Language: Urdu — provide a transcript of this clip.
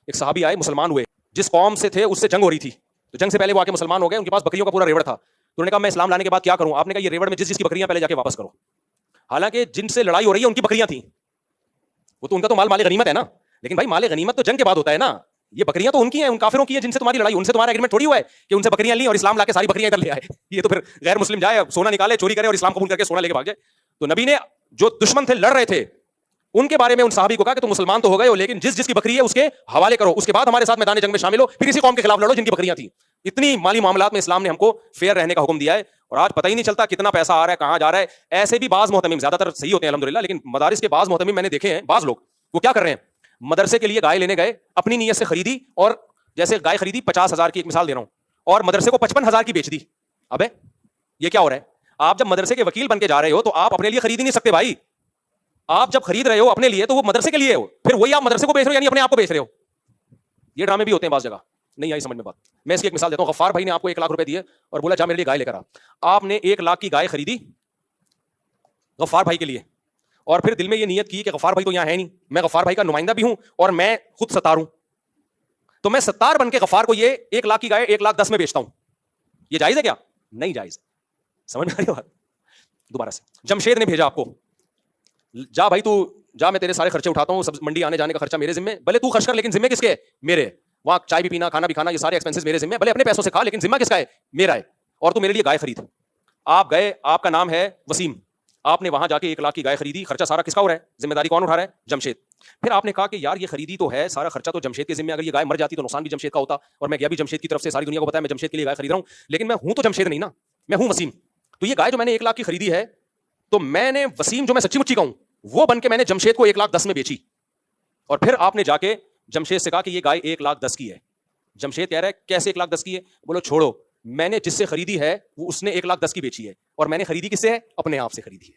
ایک صحابی آئے, مسلمان ہوئے, جس قوم سے تھے اس سے جنگ ہو رہی تھی, تو جنگ سے پہلے وہ آ کے مسلمان ہو گئے, ان کے پاس بکریوں کا پورا ریوڑ تھا. تو انہوں نے کہا میں اسلام لانے کے بعد کیا کروں؟ آپ نے کہا یہ ریوڑ میں جس کی بکریاں پہلے جا کے واپس کرو. حالانکہ جن سے لڑائی ہو رہی ہے ان کی بکریاں تھیں, وہ تو ان کا تو مال غنیمت ہے نا, لیکن بھائی مال غنیمت تو جنگ کے بعد ہوتا ہے نا, یہ بکریاں تو ان کی ہیں, ان کافروں کی ہیں جن سے تمہاری لڑائی, ان سے تمہارا ایگریمنٹ تھوڑی ہوا ہے کہ ان سے بکریاں لیں اور اسلام لا کے ساری بکریاں ادھر لے آئے. یہ تو پھر غیر مسلم جائے سونا نکالے چوری کرے اور اسلام قبول کر کے سونا لے کے بھاگ جائے. تو نبی نے جو دشمن تھے لڑ رہے تھے ان کے بارے میں ان صحابی کو کہا کہ تم مسلمان تو ہو گئے ہو, لیکن جس کی بکری ہے اس کے حوالے کرو, اس کے بعد ہمارے ساتھ میدان جنگ میں شامل ہو, پھر اسی قوم کے خلاف لڑو جن کی بکریاں تھیں. اتنی مالی معاملات میں اسلام نے ہم کو فیئر رہنے کا حکم دیا ہے, اور آج پتہ ہی نہیں چلتا کتنا پیسہ آ رہا ہے, کہاں جا رہا ہے. ایسے بھی بعض محتمم, زیادہ تر صحیح ہوتے ہیں الحمدللہ, لیکن مدارس کے بعض محتمم میں نے دیکھے ہیں, بعض لوگ وہ کیا کر رہے ہیں, مدرسے کے لیے گائے لینے گئے, اپنی نیت سے خریدی, اور جیسے گائے خریدی 50,000 کی, ایک مثال دے رہا ہوں, اور مدرسے کو 55,000 کی بیچ دی. ابے یہ کیا ہو رہا ہے؟ آپ جب مدرسے کے وکیل بن کے جا رہے ہو تو آپ اپنے لیے خرید ہی نہیں سکتے بھائی. آپ جب خرید رہے ہو اپنے لیے تو وہ مدرسے کے لیے ہو, پھر وہی آپ مدرسے کو بیچ رہے ہو یعنی اپنے آپ کو بیچ رہے ہو. یہ ڈرامے بھی ہوتے ہیں بعض جگہ, نہیں آئی سمجھ میں بات. میں اس کی ایک مثال دیتا ہوں. غفار بھائی نے آپ کو 1 لاکھ روپے دیے اور بولا جا میرے لیے گائے لے کر آ. آپ نے 1 لاکھ کی گائے خریدی غفار بھائی کے لیے, اور پھر دل میں یہ نیت کی کہ غفار بھائی تو یہاں ہے نہیں, میں غفار بھائی کا نمائندہ بھی ہوں اور میں خود ستار ہوں, تو میں ستار بن کے غفار کو یہ 1 لاکھ کی گائے 1,10,000 میں بیچتا ہوں. یہ جائز ہے کیا؟ نہیں جائز. سمجھ میں آ رہی بات؟ دوبارہ سے جمشید نے بھیجا آپ کو, جا بھائی تو جا, میں تیرے سارے خرچے اٹھاتا ہوں, سب منڈی آنے جانے کا خرچہ میرے ذمہ, بھلے تو خرچ کر لیکن ذمہ کس کے؟ میرے. وہاں چائے بھی پینا, کھانا بھی کھانا, یہ سارے ایکسپنسز میرے ذمہ, بھلے اپنے پیسوں سے کھا لیکن ذمہ کس کا ہے؟ میرا ہے. اور تو میرے لیے گائے خرید. آپ گئے, آپ کا نام ہے وسیم, آپ نے وہاں جا کے 1 لاکھ کی گائے خریدی, خرچہ سارا کس کا ہو رہا ہے؟ ذمہ داری کون اٹھا رہا ہے؟ جمشید. پھر آپ نے کہا کہ یار یہ خریدی تو ہے, سارا خرچہ تو جمشید کے ذمہ, اگر یہ گائے مر جاتی تو نقصان بھی جمشید کا ہوتا, اور میں گیا بھی جمشید کی طرف سے, ساری دنیا کو پتا ہے میں جمشید کے لیے گائے خرید رہا ہوں, لیکن میں ہوں تو جمشید نہیں نا, میں ہوں وسیم. تو یہ گائے جو میں نے 1 لاکھ کی خریدی ہے, تو میں نے وسیم جو میں سچی مچی کا ہوں وہ بن کے میں نے جمشید کو 1,10,000 میں بیچی, اور پھر آپ نے جا کے جمشید سے کہا کہ یہ گائے 1,10,000 کی ہے. جمشید کہہ رہا ہے کیسے 1,10,000 کی ہے؟ بولو چھوڑو, میں نے جس سے خریدی ہے وہ اس نے 1,10,000 کی بیچی ہے, اور میں نے خریدی کس سے ہے؟ اپنے آپ سے خریدی ہے.